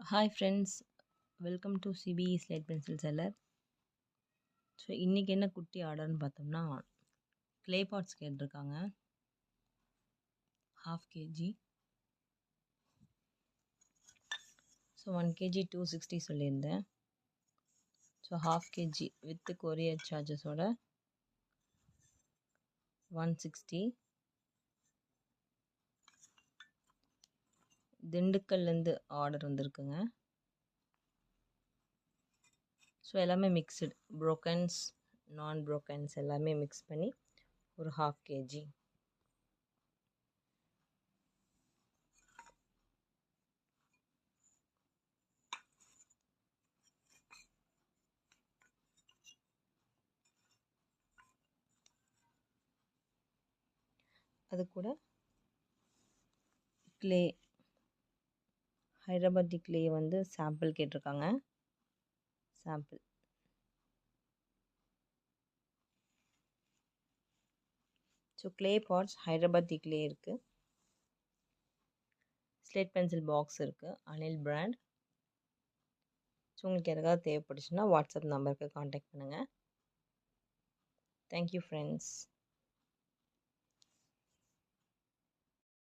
Hi friends, welcome to CBE slate pencil seller. So இன்றைக்கி என்ன குட்டி ஆர்டர்னு பார்த்தோம்னா, க்ளே பாட்ஸ் கேட்டிருக்காங்க. 1/2 kg. ஸோ 1 kg 260 சொல்லியிருந்தேன். ஸோ 1/2 kg வித் கொரியர் சார்ஜஸோட 160. திண்டுக்கல்லேருந்து ஆர்டர் வந்திருக்குங்க. ஸோ எல்லாமே மிக்சடு, ப்ரோக்கன்ஸ் நான் ப்ரோக்கன்ஸ் எல்லாமே மிக்ஸ் பண்ணி ஒரு 1/2 kg. அது கூட க்ளே, ஹைதராபாத்தி க்ளே வந்து சாம்பிள் கேட்டிருக்காங்க. Sample. So clay pots Hyderabadi clay இருக்குது. ஸ்லேட் பென்சில் பாக்ஸ் இருக்குது, அனில் பிராண்ட். ஸோ உங்களுக்கு யாருக்காவது தேவைப்பட்டுச்சுன்னா வாட்ஸ்அப் நம்பருக்கு காண்டாக்ட் பண்ணுங்கள். Thank you friends.